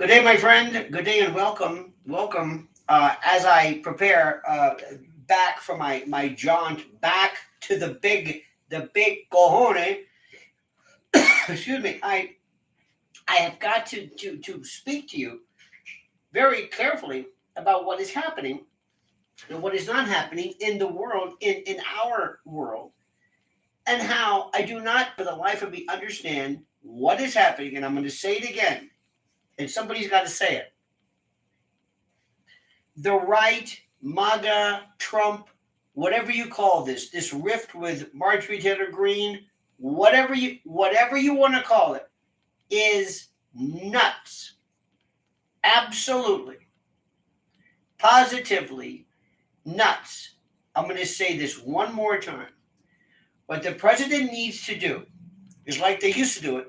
Good day, my friend. Good day and welcome. Welcome. As I prepare back for my jaunt back to the big cojones. Excuse me. I have got to speak to you very carefully about what is happening and what is not happening in the world, in our world, and how I do not, for the life of me, understand what is happening. And I'm going to say it again, and somebody's got to say it. The right, MAGA, Trump, whatever you call this rift with Marjorie Taylor Greene, whatever you want to call it, is nuts. Absolutely, positively nuts. I'm going to say this one more time. What the president needs to do is like they used to do it: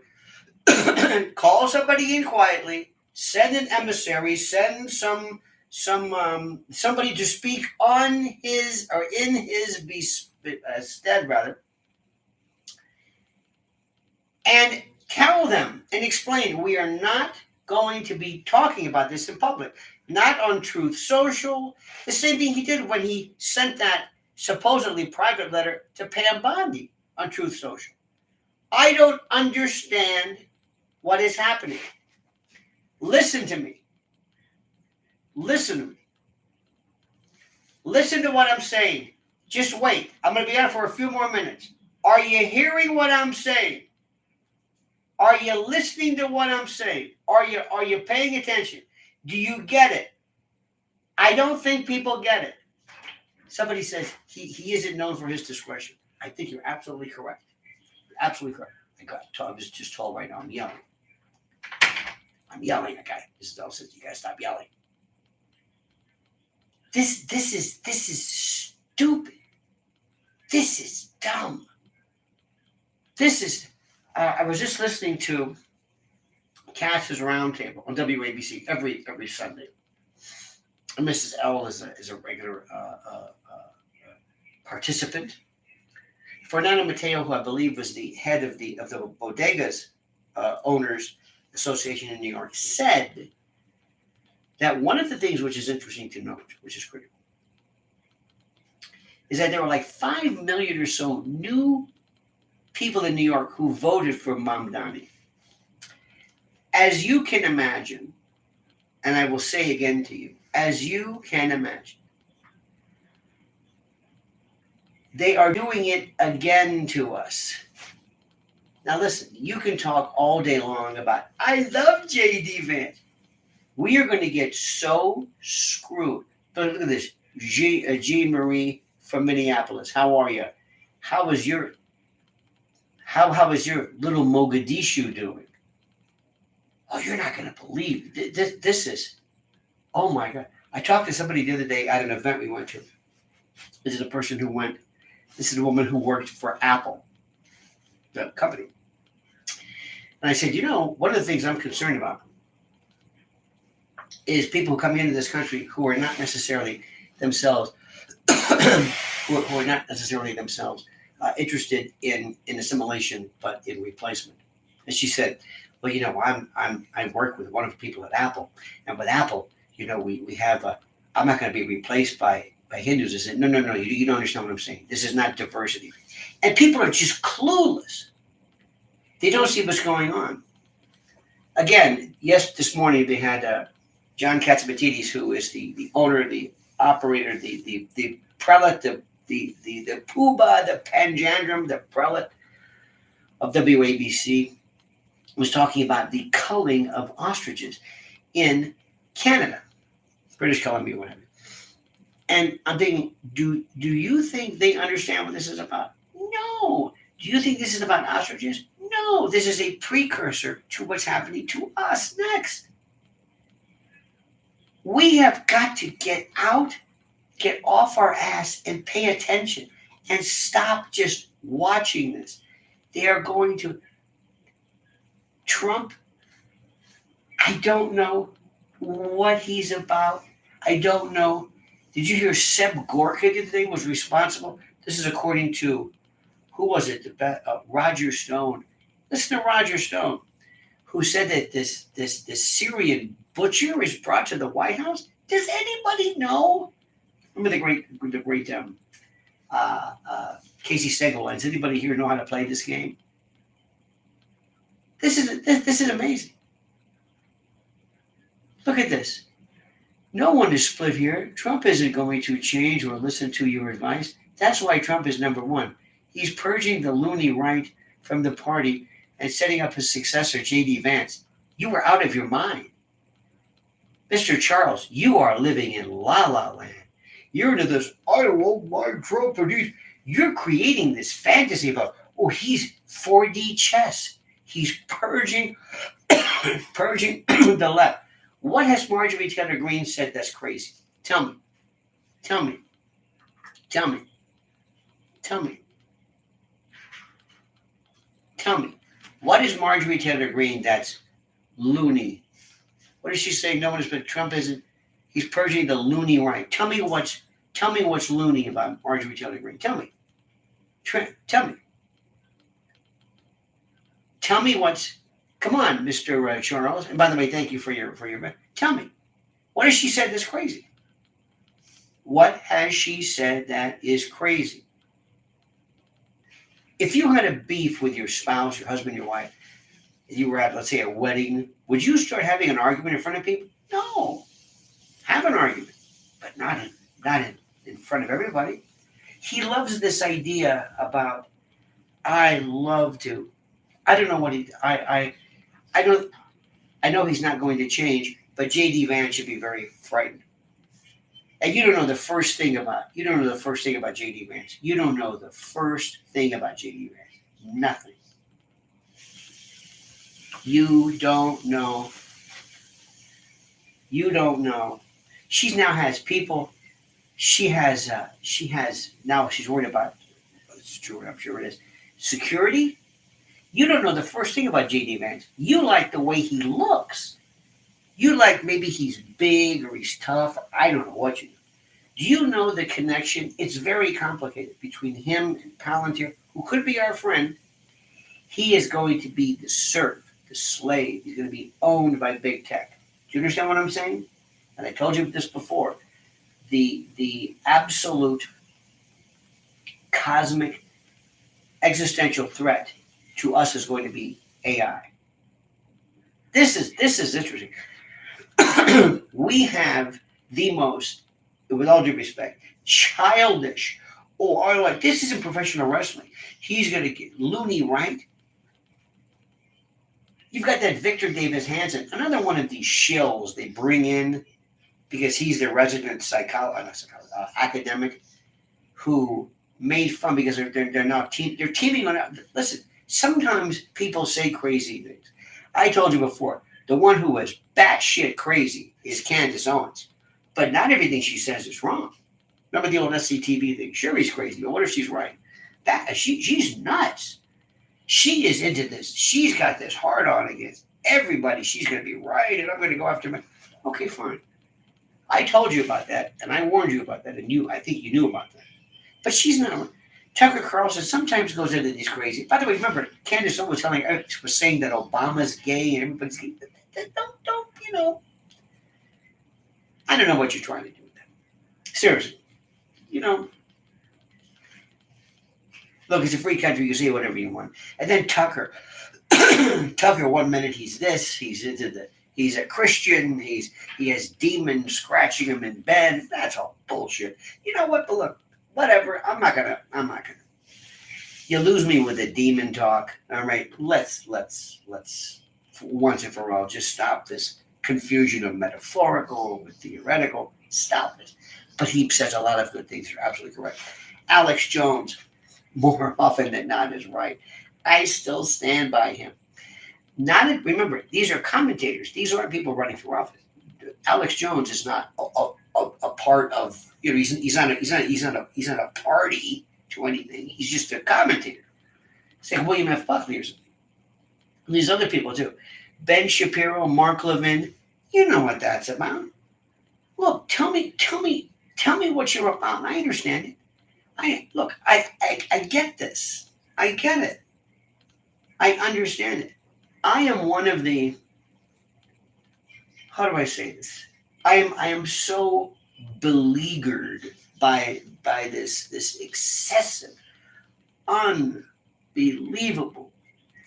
call somebody in quietly, send an emissary, send somebody to speak on his or in his stead, rather, and tell them and explain we are not going to be talking about this in public, not on Truth Social. The same thing he did when he sent that supposedly private letter to Pam Bondi on Truth Social. I don't understand what is happening. Listen to me. Listen to me. Listen to what I'm saying. Just wait. I'm going to be on for a few more minutes. Are you hearing what I'm saying? Are you listening to what I'm saying? Are you paying attention? Do you get it? I don't think people get it. Somebody says he isn't known for his discretion. I think you're absolutely correct. Absolutely correct. I was just told right now I'm yelling. I'm yelling at guy. Isabel says you guys stop yelling. This is stupid. This is dumb. This is. I was just listening to Cass's Roundtable on WABC every Sunday. And Mrs. L is a regular participant. Fernando Mateo, who I believe was the head of the Bodegas Owners Association in New York, said that one of the things which is interesting to note, which is critical, is that there were like 5 million or so new people in New York who voted for Mamdani. As you can imagine, and I will say again to you, as you can imagine, they are doing it again to us. Now listen, you can talk all day long about, I love J.D. Vance. We are going to get so screwed. Look at this. G. Marie from Minneapolis. How are you? How was your little Mogadishu doing? Oh, you're not going to believe. This is, oh my God. I talked to somebody the other day at an event we went to. This is a woman who worked for Apple, the company. And I said, one of the things I'm concerned about is people who come into this country who are not necessarily themselves, interested in assimilation, but in replacement. And she said, well, I work with one of the people at Apple, and with Apple, we have I'm not going to be replaced by Hindus. I said, no, you don't understand what I'm saying. This is not diversity. And people are just clueless. They don't see what's going on. Again, yes, this morning they had John Katsimatidis, who is the owner, the operator, the prelate, the poobah, the panjandrum, the prelate of WABC, was talking about the culling of ostriches in Canada, British Columbia, whatever. And I'm thinking, do you think they understand what this is about? No. Do you think this is about ostriches? No. This is a precursor to what's happening to us next. We have got to get off our ass and pay attention and stop just watching this. They are going to Trump. I don't know what he's about. I don't know. Did you hear Seb Gorka today was responsible? This is according to, who was it? Roger Stone. Listen to Roger Stone, who said that this Syrian butcher is brought to the White House. Does anybody know? Remember the great Casey Stengel lines. Anybody here know how to play this game? This is amazing. Look at this. No one is split here. Trump isn't going to change or listen to your advice. That's why Trump is number one. He's purging the loony right from the party and setting up his successor, J.D. Vance. You were out of your mind. Mr. Charles, you are living in la-la land. You're into this, I love my Trump, and you're creating this fantasy about, oh, he's 4D chess. He's purging the left. What has Marjorie Taylor Greene said that's crazy? Tell me. Tell me. Tell me. Tell me. Tell me. What is Marjorie Taylor Greene that's loony? What does she say? No one has been. Trump isn't. He's purging the loony right. Tell me what's loony about Marjorie Taylor Greene. Tell me. Tell me. Tell me what's. Come on, Mr. Charles. And by the way, thank you for your. Tell me, what has she said that's crazy? What has she said that is crazy? If you had a beef with your spouse, your husband, your wife, you were at, let's say, a wedding, would you start having an argument in front of people? No. Have an argument, but not in front of everybody. He loves this idea about, I don't know what I know he's not going to change, but J.D. Vance should be very frightened. And you don't know the first thing about J.D. Vance. You don't know the first thing about J.D. Vance. Nothing. You don't know. She now has people. She has now she's worried about, it's true, I'm sure it is, security. You don't know the first thing about J.D. Vance. You like the way he looks. You like maybe he's big or he's tough. I don't know what you do. Do you know the connection? It's very complicated between him and Palantir, who could be our friend. He is going to be the serf, the slave. He's going to be owned by big tech. Do you understand what I'm saying? And I told you this before. The absolute cosmic existential threat to us is going to be AI. This is interesting. We have the most, with all due respect, childish. Oh, I like this isn't professional wrestling. He's going to get loony right. You've got that Victor Davis Hanson, another one of these shills they bring in because he's their resident academic who made fun because they're not they're teaming on. Listen, sometimes people say crazy things. I told you before, the one who was batshit crazy is Candace Owens, but not everything she says is wrong. Remember the old SCTV thing? Sure, he's crazy, but what if she's right? She's nuts. She is into this. She's got this hard on against everybody. She's going to be right, and I'm going to go after me. Okay, fine. I told you about that, and I warned you about that, and I think you knew about that. But she's not. Tucker Carlson sometimes goes into these crazy. By the way, remember, Candace Owens was saying that Obama's gay and everybody's gay. Don't, I don't know what you're trying to do with that. Seriously. Look, it's a free country. You say whatever you want. And then Tucker. Tucker, 1 minute he's this. He's a Christian. He has demons scratching him in bed. That's all bullshit. You know what? But look, whatever. I'm not gonna. You lose me with the demon talk. All right. Let's once and for all just stop this confusion of metaphorical with theoretical. Stop it. But he says a lot of good things. You're absolutely correct. Alex Jones, more often than not, is right. I still stand by him. Remember, these are commentators. These aren't people running for office. Alex Jones is not a part of. He's not a party to anything. He's just a commentator. It's like William F. Buckley or something. And these other people too. Ben Shapiro, Mark Levin. You know what that's about. Look, tell me what you're about. I understand it. I get this. I get it. I understand it. I am one of the how do I say this? I am so beleaguered by this excessive, unbelievable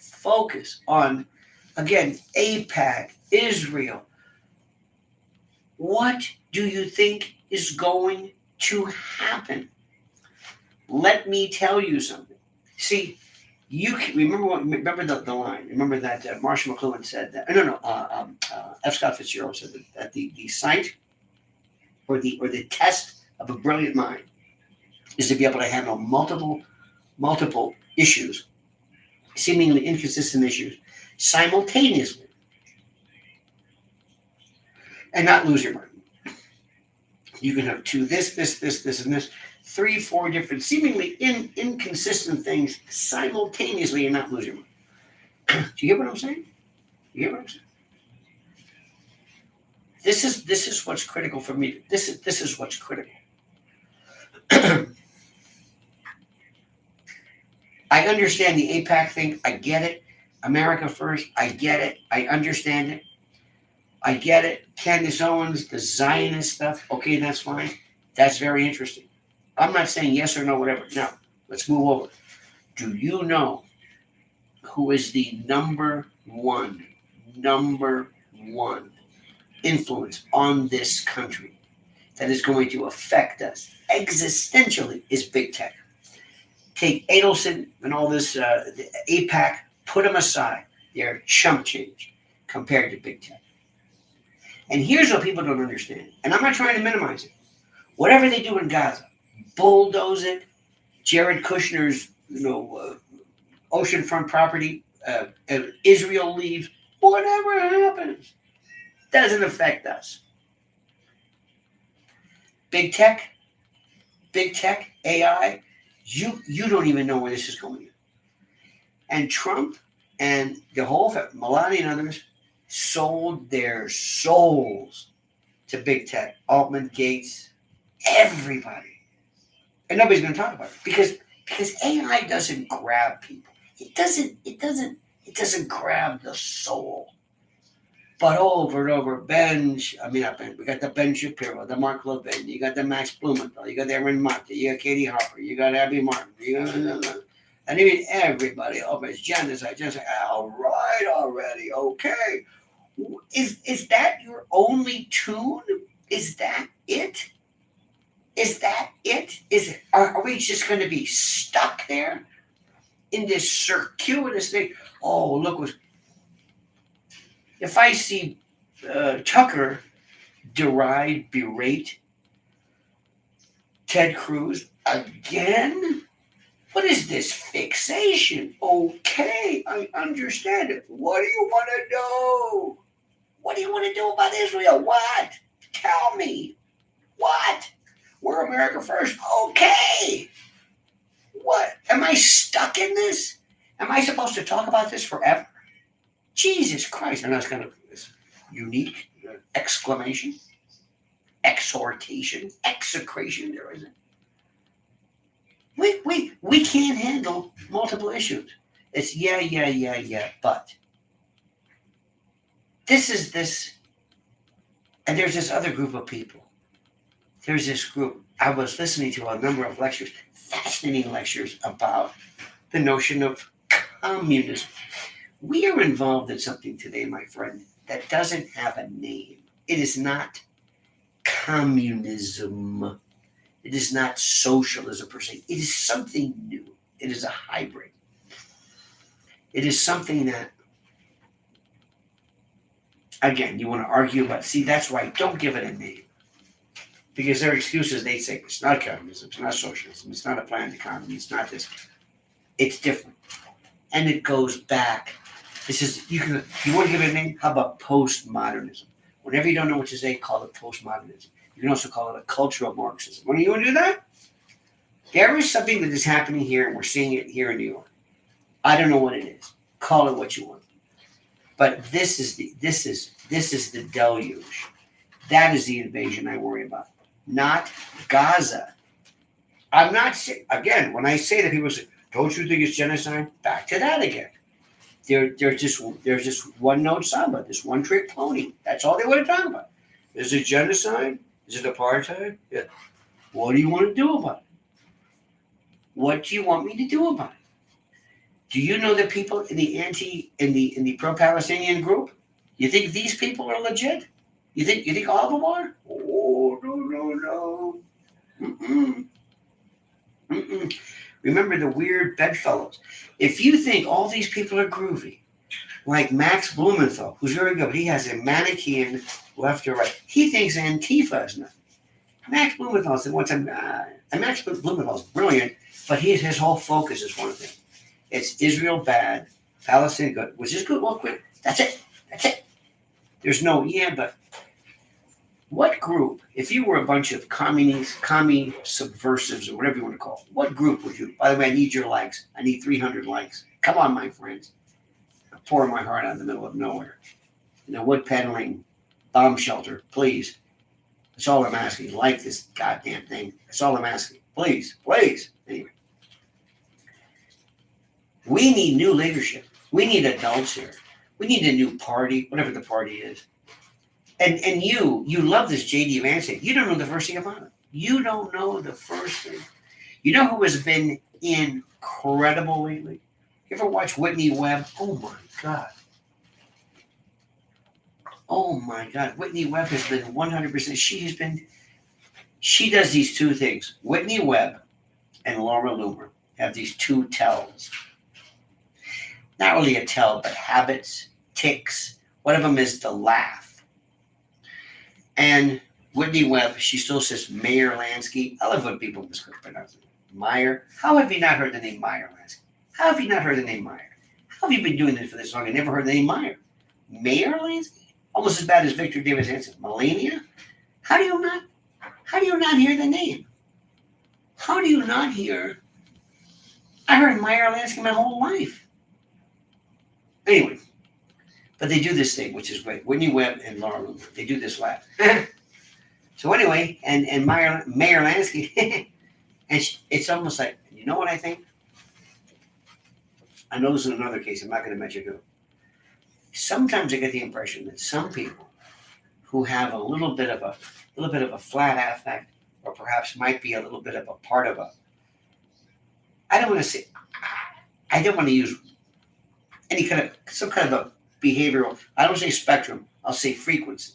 focus on, again, AIPAC, Israel. What do you think is going to happen? Let me tell you something. See, you can, remember the line. Remember that Marshall McLuhan said that. F. Scott Fitzgerald said that the sight or the test of a brilliant mind is to be able to handle multiple issues, seemingly inconsistent issues, simultaneously, and not lose your mind. You can have two, this, and this, three, four different, seemingly inconsistent things simultaneously and not lose your mind. Do you get what I'm saying? You get what I'm saying? This is what's critical for me. This is what's critical. I understand the AIPAC thing. I get it. America first. I get it. I understand it. I get it. Candace Owens, the Zionist stuff. Okay, that's fine. That's very interesting. I'm not saying yes or no, whatever. Now, let's move over. Do you know who is the number one influence on this country that is going to affect us existentially? Is big tech. Take Adelson and all this the AIPAC, put them aside. They're chump change compared to big tech. And here's what people don't understand, and I'm not trying to minimize it. Whatever they do in Gaza, bulldoze it. Jared Kushner's, oceanfront property, Israel leaves. Whatever happens, doesn't affect us. Big tech, AI. You don't even know where this is going. And Trump and the whole Melania and others sold their souls to big tech, Altman, Gates, everybody, and nobody's going to talk about it because AI doesn't grab people. It doesn't grab the soul. But over and over, we got the Ben Shapiro, the Mark Levin, you got the Max Blumenthal, you got Aaron Martin, you got Katie Harper, you got Abby Martin, and even everybody over his genders. I just say, all right already, okay. Is that your only tune? Is that it? Are we just going to be stuck there in this circuitous thing? Oh, look, if I see Tucker deride, berate Ted Cruz again, what is this fixation? Okay, I understand it. What do you want to do? What do you want to do about Israel? What? Tell me. What? We're America first. Okay. What? Am I stuck in this? Am I supposed to talk about this forever? Jesus Christ. And that's kind of this unique exclamation, exhortation, execration. There isn't. We can't handle multiple issues. It's yeah, but this, and there's this other group of people. There's this group. I was listening to a number of lectures, fascinating lectures about the notion of communism. We are involved in something today, my friend, that doesn't have a name. It is not communism. It is not socialism per se. It is something new. It is a hybrid. It is something that, again, you want to argue about. See, that's why don't give it a name. Because their excuses, they say, it's not communism, it's not socialism, it's not a planned economy, it's not this. It's different. And it goes back. This is, you want to give it a name? How about postmodernism? Whenever you don't know what to say, call it postmodernism. You can also call it a cultural Marxism. When you want to do that? There is something that is happening here, and we're seeing it here in New York. I don't know what it is. Call it what you want. But this is the deluge. That is the invasion I worry about. Not Gaza. I'm not saying, again, when I say that people say, don't you think it's genocide? Back to that again. There's just one note samba, this one trick pony. That's all they want to talk about. Is it genocide? Is it apartheid? Yeah. What do you want to do about it? What do you want me to do about it? Do you know the people in the pro-Palestinian group? You think these people are legit? You think all of them are? Oh, no. Mm-mm. Mm-mm. Remember the weird bedfellows. If you think all these people are groovy, like Max Blumenthal, who's very good, but he has a Manichaean left or right. He thinks Antifa is nothing. Max Blumenthal said one time, and Max Blumenthal is brilliant, but his whole focus is one thing. It's Israel bad, Palestine good, which is good. Well, quick. That's it. There's no, but what group, if you were a bunch of commie subversives or whatever you want to call it, what group would you, by the way, I need your likes. I need 300 likes. Come on, my friends. I'm pouring my heart out in the middle of nowhere. In a wood peddling bomb shelter, please. That's all I'm asking. Like this goddamn thing. That's all I'm asking. Please. Anyway. We need new leadership. We need adults here. We need a new party, whatever the party is. And you love this J.D. Vance thing. You don't know the first thing about it. You don't know the first thing. You know who has been incredible lately? You ever watch Whitney Webb? Oh my God. Whitney Webb has been 100%. She does these two things. Whitney Webb and Laura Loomer have these two tells. Not really a tell, but habits, tics. One of them is the laugh. And Whitney Webb, she still says Meyer Lansky. I love when people mispronounce it. Meyer. How have you not heard the name Meyer Lansky? How have you not heard the name Meyer? How have you been doing this for this long and never heard the name Meyer? Meyer Lansky? Almost as bad as Victor Davis Hanson. Melania? How do you not hear the name? How do you not hear? I heard Meyer Lansky my whole life. Anyway, but they do this thing, which is great. Whitney Webb and Laura Loomer, they do this laugh. So anyway, and Meyer Lansky, and it's almost like, you know what I think? I know this is another case. I'm not going to mention who. Sometimes I get the impression that some people who have a little bit of a flat affect, or perhaps might be a little bit of a part of I don't want to use some kind of a behavioral, I don't say spectrum, I'll say frequency.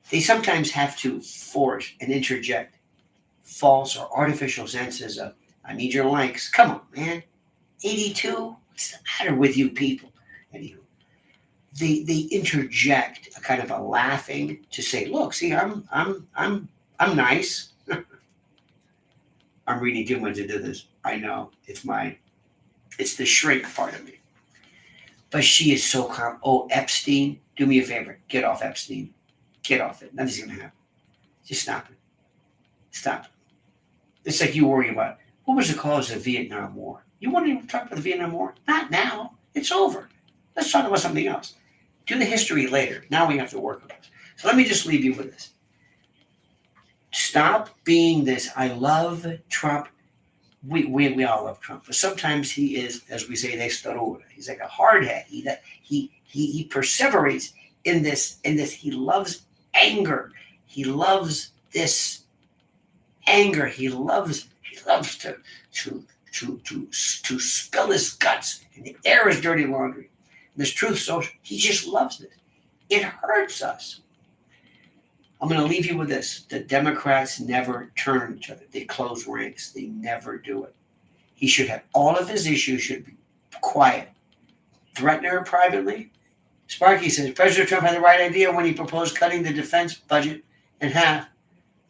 They sometimes have to force and interject false or artificial senses of, I need your likes. Come on, man. 82? What's the matter with you people? Anywho, they interject a kind of a laughing to say, look, see, I'm nice. I'm reading too much into this. I know. It's the shrink part of me. But she is so calm. Oh, Epstein, do me a favor. Get off Epstein. Get off it. Nothing's going to happen. Just stop it. Stop it. It's like you worry about, what was the cause of the Vietnam War? You want to talk about the Vietnam War? Not now. It's over. Let's talk about something else. Do the history later. Now we have to work with this. So let me just leave you with this. Stop being this, I love Trump. We all love Trump, but sometimes he is, as we say, he's like a hardhead. He perseverates in this. He loves anger. He loves this anger. He loves to spill his guts and the air is dirty laundry. And this truth social, he just loves this. It hurts us. I'm going to leave you with this. The Democrats never turn on each other. They close ranks. They never do it. He should have, all of his issues should be quiet. Threaten her privately. Sparky says, President Trump had the right idea when he proposed cutting the defense budget in half.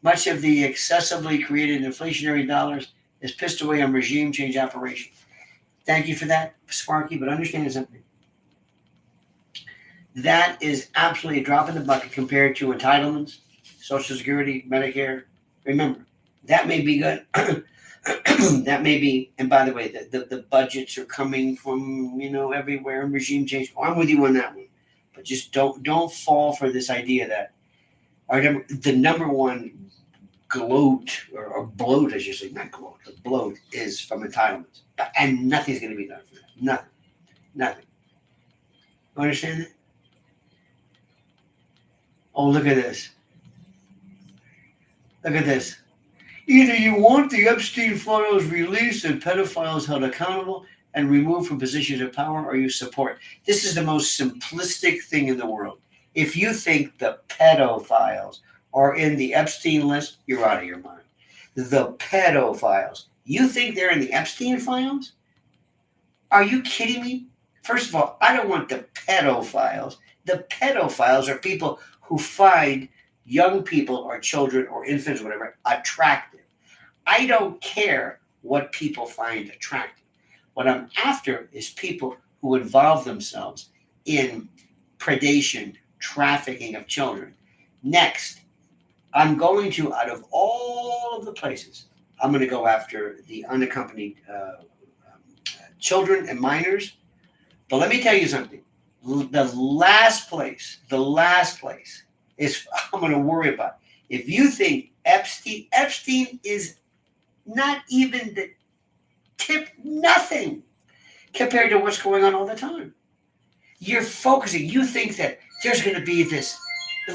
Much of the excessively created inflationary dollars is pissed away on regime change operation. Thank you for that, Sparky, but understand something. That is absolutely a drop in the bucket compared to entitlements, Social Security, Medicare. Remember, that may be good. That may be, and by the way, the budgets are coming from, everywhere, and regime change. Oh, I'm with you on that one. But just don't fall for this idea that the number one gloat or bloat, as you say, not gloat, but bloat is from entitlements. And nothing's going to be done for that. Nothing. You understand that? Oh, look at this. Look at this. Either you want the Epstein files released and pedophiles held accountable and removed from positions of power, or you support. This is the most simplistic thing in the world. If you think the pedophiles are in the Epstein list, you're out of your mind. The pedophiles. You think they're in the Epstein files? Are you kidding me? First of all, I don't want the pedophiles. The pedophiles are people who find young people or children or infants or whatever attractive. I don't care what people find attractive. What I'm after is people who involve themselves in predation, trafficking of children. Next, I'm going to, out of all of the places, I'm going to go after the unaccompanied children and minors. But let me tell you something. The last place is I'm going to worry about. If you think Epstein is not even the tip, nothing compared to what's going on all the time. You're focusing. You think that there's going to be this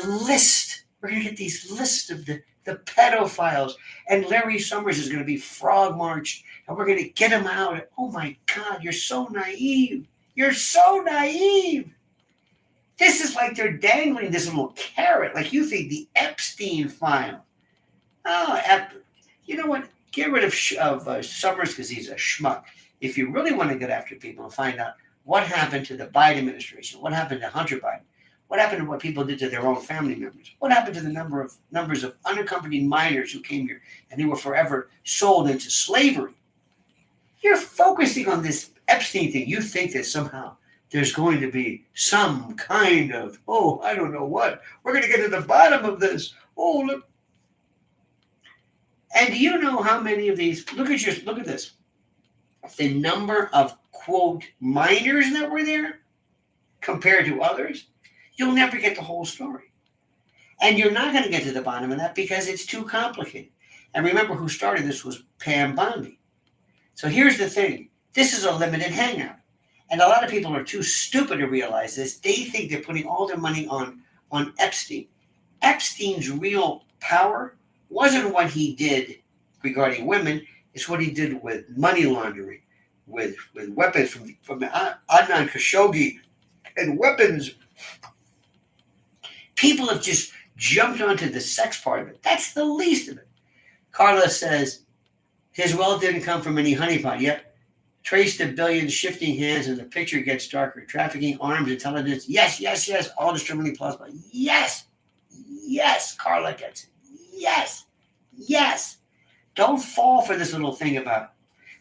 list. We're going to get these lists of the pedophiles, and Larry Summers is going to be frog marched, and we're going to get him out. Oh my God, you're so naive. You're so naive. This is like they're dangling this little carrot. Like you think the Epstein file. Oh, you know what? Get rid of Summers because he's a schmuck. If you really want to get after people and find out what happened to the Biden administration, what happened to Hunter Biden, what happened to what people did to their own family members, what happened to the numbers of unaccompanied minors who came here and who were forever sold into slavery. You're focusing on this Epstein thing. You think that somehow there's going to be some kind of, I don't know what. We're going to get to the bottom of this. Oh, look. And do you know how many of these, look at this. The number of, quote, minors that were there compared to others, you'll never get the whole story. And you're not going to get to the bottom of that because it's too complicated. And remember who started this was Pam Bondi. So here's the thing. This is a limited hangout. And a lot of people are too stupid to realize this. They think they're putting all their money on Epstein. Epstein's real power wasn't what he did regarding women. It's what he did with money laundering, with weapons from Adnan Khashoggi and weapons. People have just jumped onto the sex part of it. That's the least of it. Carla says, his wealth didn't come from any honeypot yet. Trace the billions shifting hands and the picture gets darker. Trafficking, arms, intelligence. Yes. All extremely plausible. Yes. Carla gets it. Yes. Don't fall for this little thing about,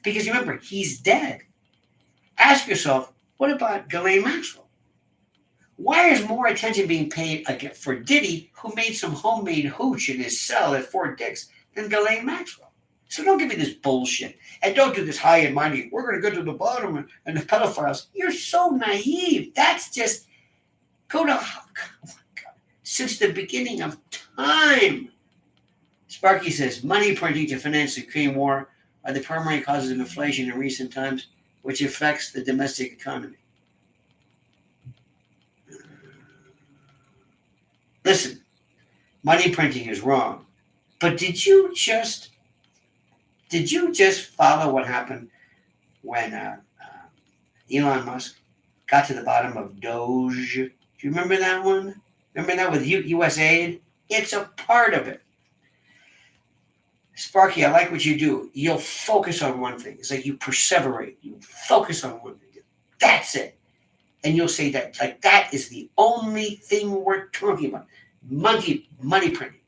because remember, he's dead. Ask yourself, what about Ghislaine Maxwell? Why is more attention being paid for Diddy, who made some homemade hooch in his cell at Fort Dix, than Ghislaine Maxwell? So don't give me this bullshit. And don't do this high and mighty. We're going to get to the bottom and the pedophiles. You're so naive. That's just, oh my God. Since the beginning of time. Sparky says, money printing to finance the Ukraine war are the primary causes of inflation in recent times, which affects the domestic economy. Listen, money printing is wrong. But did you just follow what happened when Elon Musk got to the bottom of Doge? Do you remember that one? Remember that with U.S. aid? It's a part of it. Sparky, I like what you do. You'll focus on one thing. It's like you perseverate. You focus on one thing. That's it. And you'll say that, like, that is the only thing we're talking about. Money printing,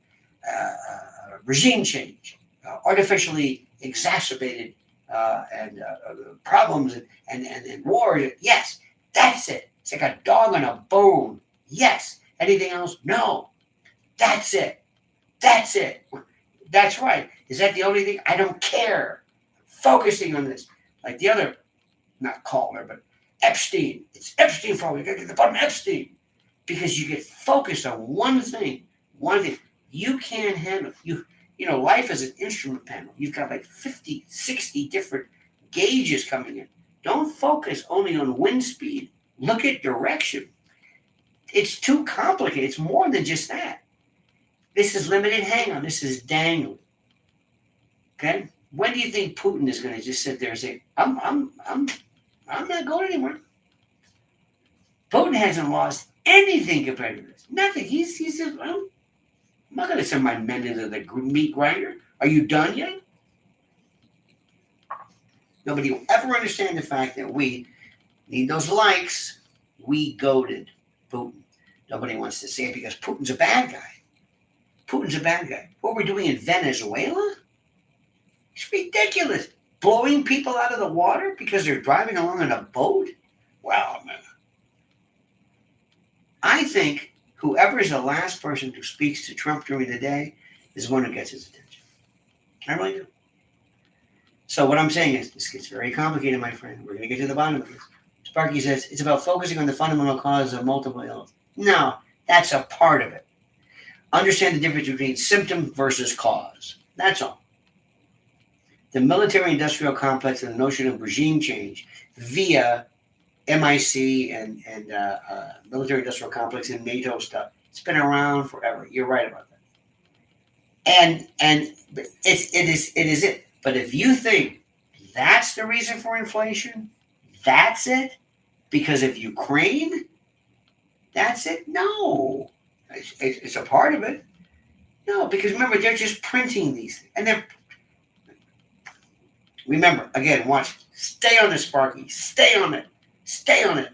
regime change, artificially exacerbated and problems and wars. Yes, that's it. It's like a dog on a bone. Yes. Anything else? No. That's it. That's right. Is that the only thing? I don't care. Focusing on this. Like the other, not caller, but Epstein. It's Epstein for you. Got to get the bottom of Epstein. Because you get focused on one thing. You can't handle. You know, life is an instrument panel. You've got like 50, 60 different gauges coming in. Don't focus only on wind speed. Look at direction. It's too complicated. It's more than just that. This is limited hang on. This is dangling. Okay? When do you think Putin is going to just sit there and say, I'm not going anywhere? Putin hasn't lost anything compared to this. Nothing. He's just, I'm not going to send my men into the meat grinder. Are you done yet? Nobody will ever understand the fact that we need those likes. We goaded Putin. Nobody wants to say it because Putin's a bad guy. Putin's a bad guy. What we're doing in Venezuela? It's ridiculous. Blowing people out of the water because they're driving along in a boat? Wow, man. I think whoever is the last person who speaks to Trump during the day is the one who gets his attention. I really do. So what I'm saying is, this gets very complicated, my friend. We're going to get to the bottom of this. Sparky says, it's about focusing on the fundamental causes of multiple illness. No, that's a part of it. Understand the difference between symptom versus cause. That's all. The military-industrial complex and the notion of regime change via MIC and military-industrial complex and NATO stuff, it's been around forever. You're right about that. And it is it. But if you think that's the reason for inflation, that's it, because of Ukraine, that's it? No. It's a part of it. No, because remember, they're just printing these things. And remember, again, watch. Stay on it, Sparky. Stay on it. Stay on it.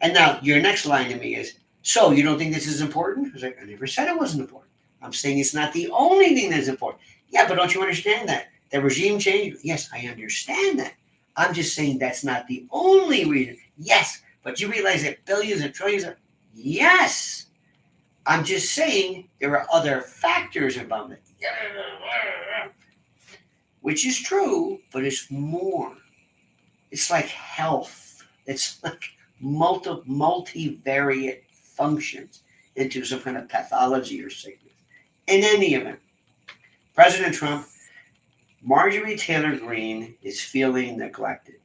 And now your next line to me is, so you don't think this is important? I was like, I never said it wasn't important. I'm saying it's not the only thing that's important. Yeah, but don't you understand that? The regime change? Yes, I understand that. I'm just saying that's not the only reason. Yes, but you realize that billions and trillions are... Yes. I'm just saying there are other factors about it. Which is true, but it's more. It's like health. It's like multivariate functions into some kind of pathology or sickness. In any event, President Trump, Marjorie Taylor Greene is feeling neglected.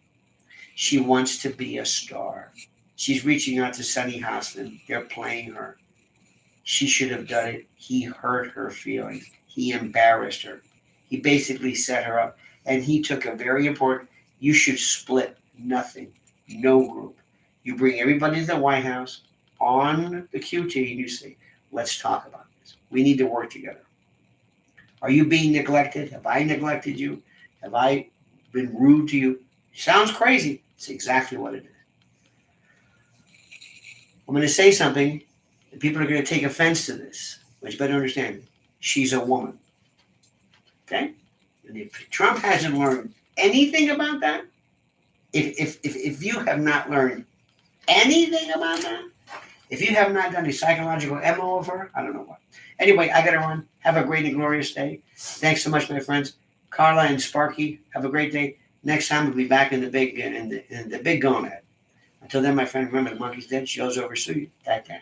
She wants to be a star. She's reaching out to Sunny Hostin. They're playing her. She should have done it. He hurt her feelings. He embarrassed her. He basically set her up. And he took a very important, you should split nothing, no group. You bring everybody to the White House on the QT and you say, let's talk about this. We need to work together. Are you being neglected? Have I neglected you? Have I been rude to you? Sounds crazy. It's exactly what it is. I'm going to say something, and people are going to take offense to this. But you better understand, she's a woman. Okay? And if Trump hasn't learned anything about that, if you have not learned anything about that, if you have not done a psychological MO of her, I don't know what. Anyway, I got to run. Have a great and glorious day. Thanks so much, my friends. Carla and Sparky, have a great day. Next time we'll be back in the big gonad. Until then, my friend, remember the monkey's dead. She goes over soon. That time.